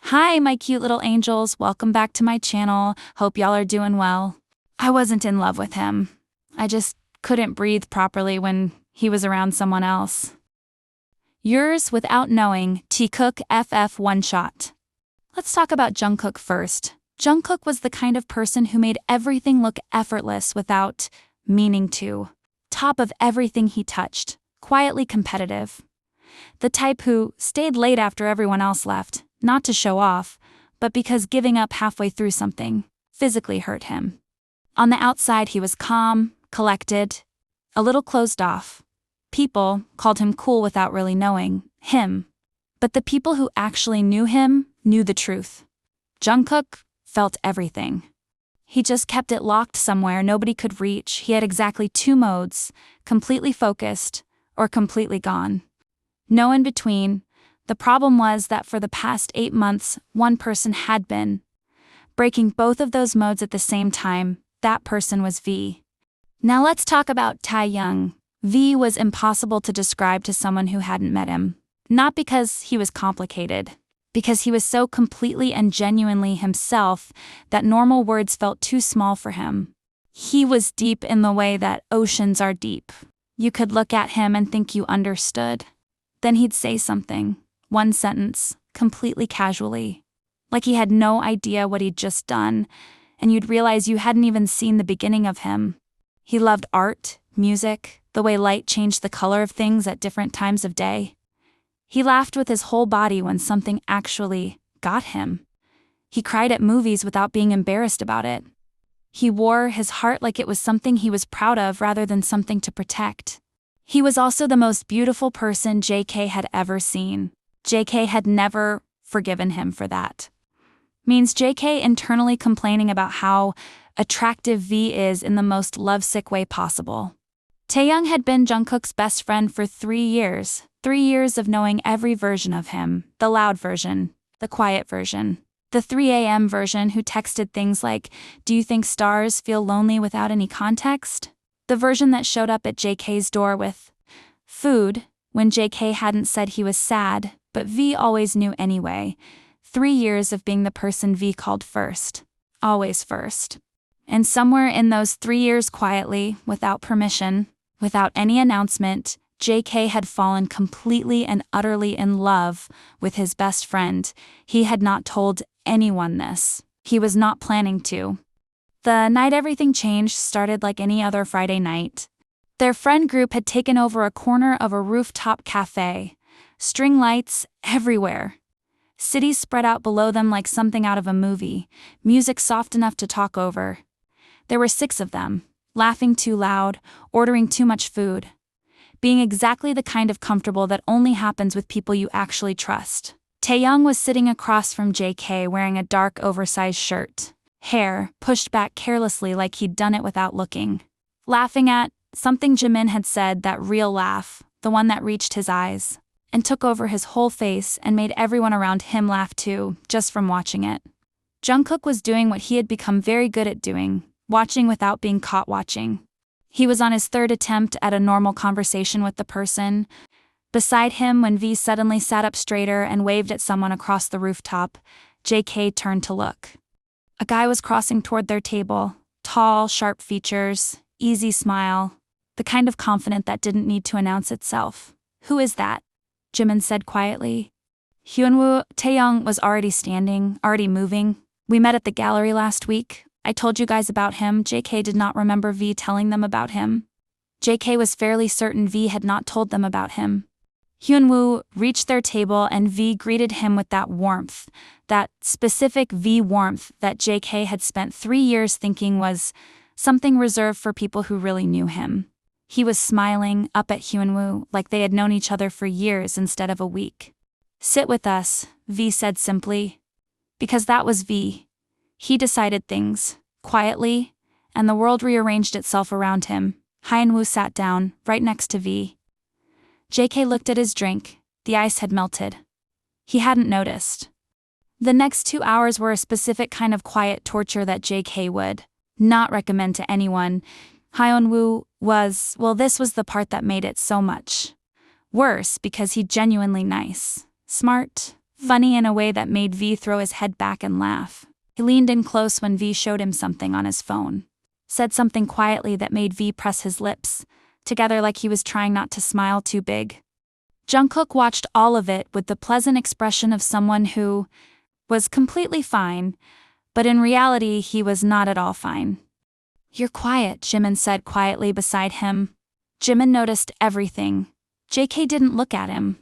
Hi, my cute little angels. Welcome back to my channel. Hope y'all are doing well. I wasn't in love with him. I just couldn't breathe properly when he was around someone else. Yours without knowing, Taekook FF Oneshot. Let's talk about Jungkook first. Jungkook was the kind of person who made everything look effortless without meaning to. Top of everything he touched, quietly competitive. The type who stayed late after everyone else left, not to show off, but because giving up halfway through something physically hurt him. On the outside he was calm, collected, a little closed off. People called him cool without really knowing him. But the people who actually knew him knew the truth. Jungkook felt everything. He just kept it locked somewhere nobody could reach. He had exactly two modes, completely focused or completely gone. No in between. The problem was that for the past 8 months, one person had been breaking both of those modes at the same time. That person was V. Now let's talk about Taehyung. V was impossible to describe to someone who hadn't met him. Not because he was complicated, because he was so completely and genuinely himself that normal words felt too small for him. He was deep in the way that oceans are deep. You could look at him and think you understood. Then he'd say something, one sentence, completely casually, like he had no idea what he'd just done, and you'd realize you hadn't even seen the beginning of him. He loved art, music, the way light changed the color of things at different times of day. He laughed with his whole body when something actually got him. He cried at movies without being embarrassed about it. He wore his heart like it was something he was proud of rather than something to protect. He was also the most beautiful person JK had ever seen. JK had never forgiven him for that. Means JK internally complaining about how attractive V is in the most lovesick way possible. Taehyung had been Jungkook's best friend for 3 years. 3 years of knowing every version of him. The loud version, the quiet version, the 3 a.m. version who texted things like, "Do you think stars feel lonely without any context?" The version that showed up at JK's door with food when JK hadn't said he was sad, but V always knew anyway. 3 years of being the person V called first. Always first. And somewhere in those 3 years quietly, without permission, without any announcement, JK had fallen completely and utterly in love with his best friend. He had not told anyone this. He was not planning to. The night everything changed started like any other Friday night. Their friend group had taken over a corner of a rooftop cafe. String lights everywhere. Cities spread out below them like something out of a movie. Music soft enough to talk over. There were 6 of them, laughing too loud, ordering too much food. Being exactly the kind of comfortable that only happens with people you actually trust. Taehyung was sitting across from JK wearing a dark oversized shirt. Hair pushed back carelessly like he'd done it without looking. Laughing at something Jimin had said, that real laugh, the one that reached his eyes, and took over his whole face and made everyone around him laugh too, just from watching it. Jungkook was doing what he had become very good at doing, watching without being caught watching. He was on his 3rd attempt at a normal conversation with the person beside him when V suddenly sat up straighter and waved at someone across the rooftop. JK turned to look. A guy was crossing toward their table, tall, sharp features, easy smile, the kind of confident that didn't need to announce itself. "Who is that?" Jimin said quietly. Hyunwoo. Taehyung was already standing, already moving. "We met at the gallery last week. I told you guys about him." JK did not remember V telling them about him. JK was fairly certain V had not told them about him. Hyunwoo reached their table and V greeted him with that warmth, that specific V warmth that JK had spent 3 years thinking was something reserved for people who really knew him. He was smiling up at Hyunwoo like they had known each other for years instead of a week. "Sit with us," V said simply. Because that was V. He decided things, quietly, and the world rearranged itself around him. Hyunwoo sat down, right next to V. JK looked at his drink. The ice had melted. He hadn't noticed. The next 2 hours were a specific kind of quiet torture that JK would not recommend to anyone. Hyunwoo was, well, this was the part that made it so much worse because he's genuinely nice, smart, funny in a way that made V throw his head back and laugh. He leaned in close when V showed him something on his phone. Said something quietly that made V press his lips together like he was trying not to smile too big. Jungkook watched all of it with the pleasant expression of someone who was completely fine, but in reality he was not at all fine. "You're quiet," Jimin said quietly beside him. Jimin noticed everything. JK didn't look at him.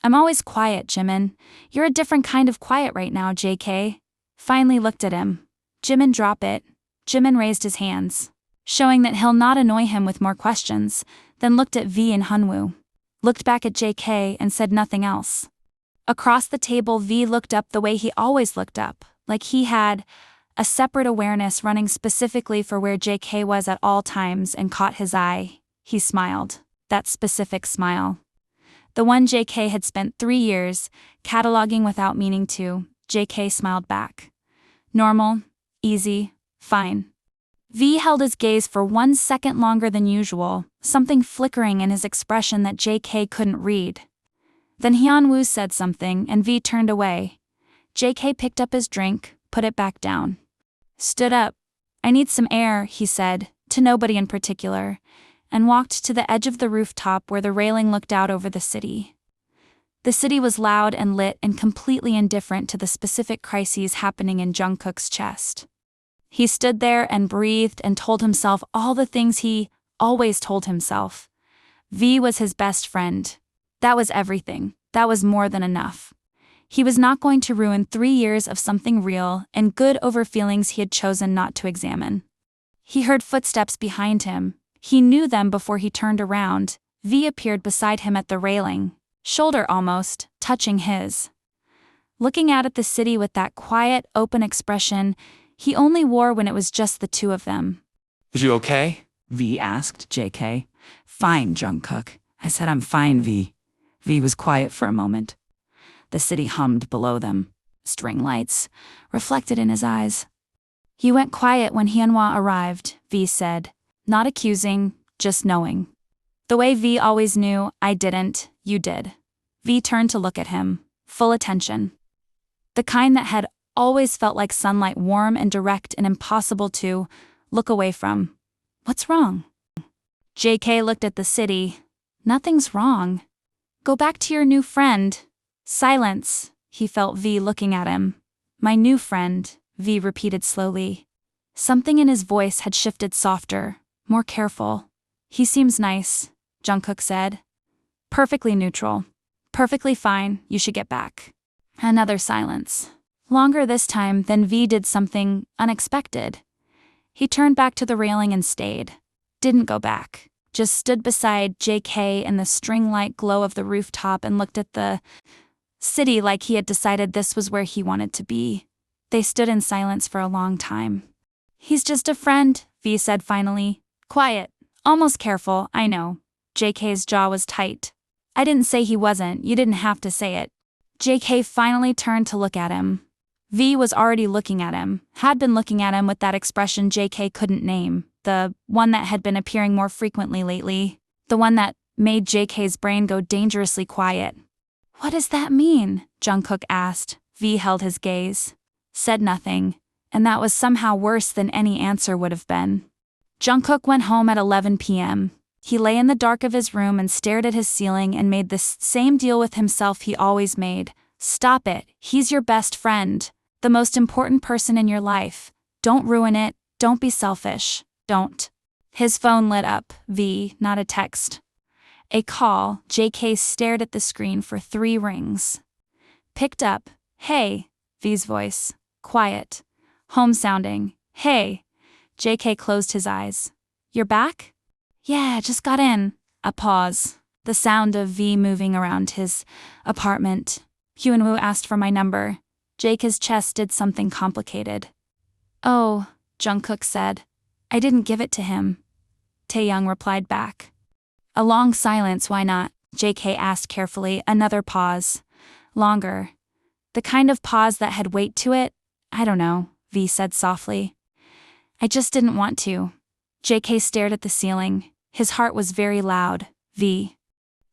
"I'm always quiet, Jimin. You're a different kind of quiet right now, JK." Finally looked at him. "Jimin, drop it." Jimin raised his hands, showing that he'll not annoy him with more questions, then looked at V and Hunwoo. Looked back at JK and said nothing else. Across the table, V looked up the way he always looked up, like he had a separate awareness running specifically for where JK was at all times, and caught his eye. He smiled. That specific smile. The one JK had spent 3 years cataloging without meaning to. JK smiled back. Normal, easy, fine. V held his gaze for 1 second longer than usual, something flickering in his expression that JK couldn't read. Then Hyunwoo said something and V turned away. JK picked up his drink, put it back down. Stood up. "I need some air," he said, to nobody in particular, and walked to the edge of the rooftop where the railing looked out over the city. The city was loud and lit and completely indifferent to the specific crises happening in Jungkook's chest. He stood there and breathed and told himself all the things he always told himself. V was his best friend. That was everything. That was more than enough. He was not going to ruin 3 years of something real and good over feelings he had chosen not to examine. He heard footsteps behind him. He knew them before he turned around. V appeared beside him at the railing, shoulder almost touching his. Looking out at the city with that quiet, open expression he only wore when it was just the two of them. "Is you okay?" V asked JK. "Fine, Jungkook." I said, "I'm fine, V." V was quiet for a moment. The city hummed below them. String lights reflected in his eyes. "You went quiet when Hyunwoo arrived," V said. Not accusing, just knowing. The way V always knew, "I didn't, you did." V turned to look at him, full attention. The kind that had always felt like sunlight, warm and direct and impossible to look away from. "What's wrong?" JK looked at the city. "Nothing's wrong. Go back to your new friend." Silence. He felt V looking at him. "My new friend," V repeated slowly. Something in his voice had shifted softer, more careful. "He seems nice," Jungkook said. "Perfectly neutral. Perfectly fine, you should get back." Another silence. Longer this time, then V did something unexpected. He turned back to the railing and stayed. Didn't go back. Just stood beside JK in the string-light glow of the rooftop and looked at the city like he had decided this was where he wanted to be. They stood in silence for a long time. "He's just a friend," V said finally. "Quiet. Almost careful, I know." JK's jaw was tight. "I didn't say he wasn't, you didn't have to say it." JK finally turned to look at him. V was already looking at him, had been looking at him with that expression JK couldn't name, the one that had been appearing more frequently lately, the one that made JK's brain go dangerously quiet. "What does that mean?" Jungkook asked. V held his gaze. Said nothing, and that was somehow worse than any answer would have been. Jungkook went home at 11 p.m. He lay in the dark of his room and stared at his ceiling and made the same deal with himself he always made. Stop it, he's your best friend. The most important person in your life. Don't ruin it, don't be selfish, don't. His phone lit up. V, not a text. A call. JK stared at the screen for 3 rings. Picked up. "Hey," V's voice. Quiet. Home sounding. "Hey." JK closed his eyes. "You're back?" "Yeah, just got in." A pause. The sound of V moving around his apartment. Hyunwoo asked for my number. JK's chest did something complicated. "Oh," Jungkook said. "I didn't give it to him." Taehyung replied back. A long silence. "Why not?" JK asked carefully. Another pause. Longer. The kind of pause that had weight to it. "I don't know," V said softly. "I just didn't want to." JK stared at the ceiling. His heart was very loud. "V.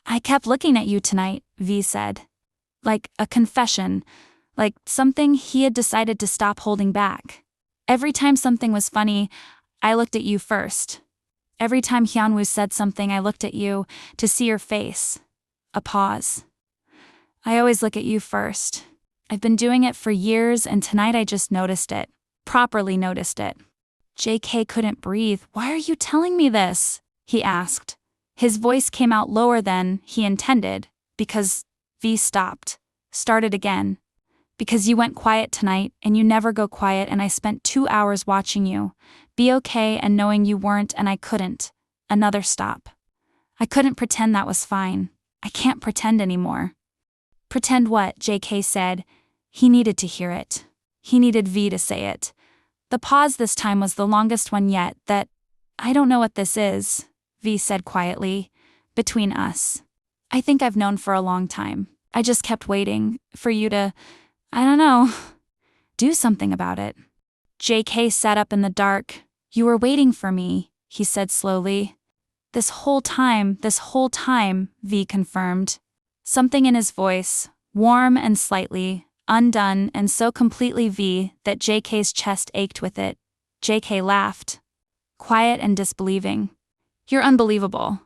I kept looking at you tonight," V said. Like a confession, like something he had decided to stop holding back. Every time something was funny, I looked at you first. Every time Hyunwoo said something, I looked at you to see your face. A pause. I always look at you first. I've been doing it for years, and tonight I just noticed it. Properly noticed it. JK couldn't breathe. Why are you telling me this? He asked. His voice came out lower than he intended, because V stopped. Started again. Because you went quiet tonight, and you never go quiet, and I spent 2 hours watching you. Be okay and knowing you weren't, and I couldn't. Another stop. I couldn't pretend that was fine. I can't pretend anymore. Pretend what? JK said. He needed to hear it. He needed V to say it. The pause this time was the longest one yet. That, I don't know what this is, V said quietly. Between us. I think I've known for a long time. I just kept waiting for you to, I don't know, do something about it. JK sat up in the dark. You were waiting for me, he said slowly. This whole time, V confirmed. Something in his voice, warm and slightly, undone and so completely V that JK's chest ached with it. JK laughed. Quiet and disbelieving. You're unbelievable.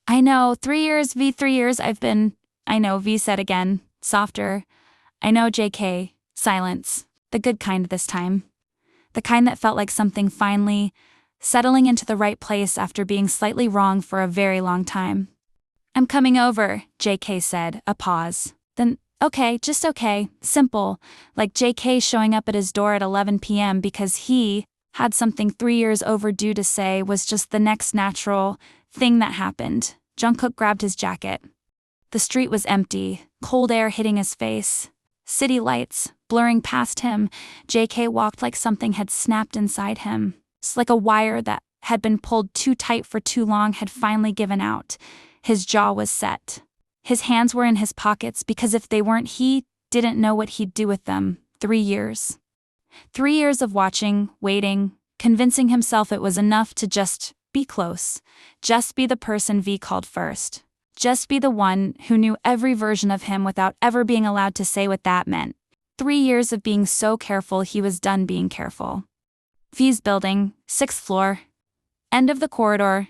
I know, 3 years, V, 3 years I know, V said again, softer. I know, JK. Silence. The good kind this time. The kind that felt like something finally settling into the right place after being slightly wrong for a very long time. I'm coming over, JK said, a pause. Then, okay, just okay, simple, like JK showing up at his door at 11 p.m. because he had something 3 years overdue to say was just the next natural thing that happened. Jungkook grabbed his jacket. The street was empty, cold air hitting his face. City lights, blurring past him. JK walked like something had snapped inside him. It's like a wire that had been pulled too tight for too long had finally given out. His jaw was set. His hands were in his pockets because if they weren't, he didn't know what he'd do with them. 3 years. 3 years of watching, waiting, convincing himself it was enough to just be close. Just be the person V called first. Just be the one who knew every version of him without ever being allowed to say what that meant. 3 years of being so careful he was done being careful. V's building, 6th floor. End of the corridor.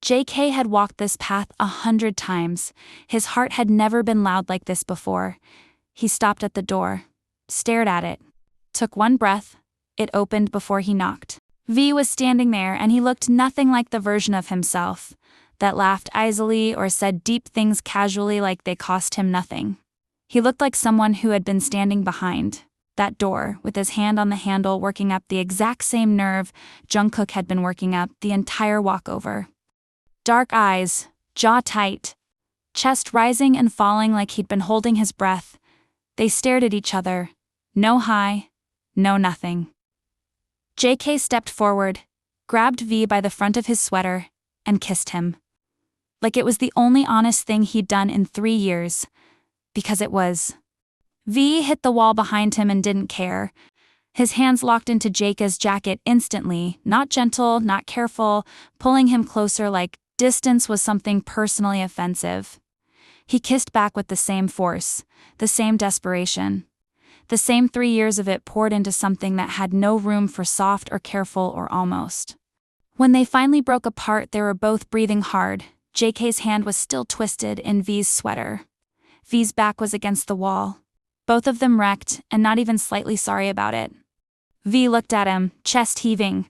JK had walked this path 100 times. His heart had never been loud like this before. He stopped at the door, stared at it, took one breath. It opened before he knocked. V was standing there and he looked nothing like the version of himself that laughed easily or said deep things casually like they cost him nothing. He looked like someone who had been standing behind that door with his hand on the handle working up the exact same nerve Jungkook had been working up the entire walkover. Dark eyes, jaw tight, chest rising and falling like he'd been holding his breath. They stared at each other. No hi, no nothing. JK stepped forward, grabbed V by the front of his sweater, and kissed him. Like it was the only honest thing he'd done in 3 years. Because it was. V hit the wall behind him and didn't care. His hands locked into JK's jacket instantly, not gentle, not careful, pulling him closer like distance was something personally offensive. He kissed back with the same force, the same desperation. The same 3 years of it poured into something that had no room for soft or careful or almost. When they finally broke apart, they were both breathing hard. JK's hand was still twisted in V's sweater. V's back was against the wall. Both of them wrecked and not even slightly sorry about it. V looked at him, chest heaving.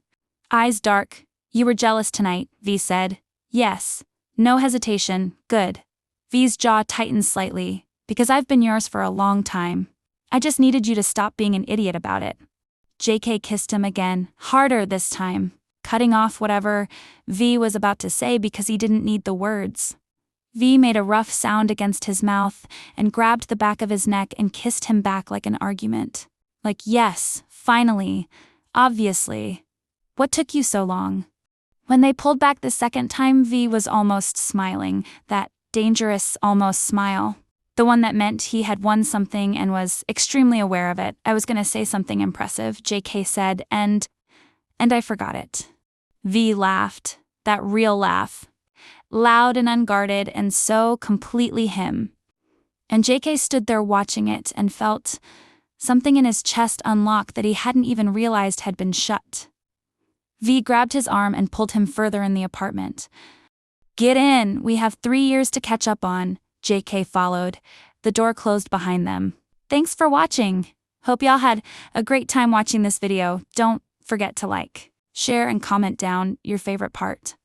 Eyes dark. You were jealous tonight, V said. Yes. No hesitation. Good. V's jaw tightened slightly. Because I've been yours for a long time. I just needed you to stop being an idiot about it. JK kissed him again, harder this time, cutting off whatever V was about to say because he didn't need the words. V made a rough sound against his mouth and grabbed the back of his neck and kissed him back like an argument. Like, yes, finally, obviously. What took you so long? When they pulled back the second time, V was almost smiling, that dangerous almost smile. The one that meant he had won something and was extremely aware of it. I was going to say something impressive, JK said, and I forgot it. V laughed, that real laugh. Loud and unguarded and so completely him. And JK stood there watching it and felt something in his chest unlock that he hadn't even realized had been shut. V grabbed his arm and pulled him further in the apartment. "Get in, we have 3 years to catch up on," JK followed. The door closed behind them. Thanks for watching. Hope y'all had a great time watching this video. Don't forget to like, share, and comment down your favorite part.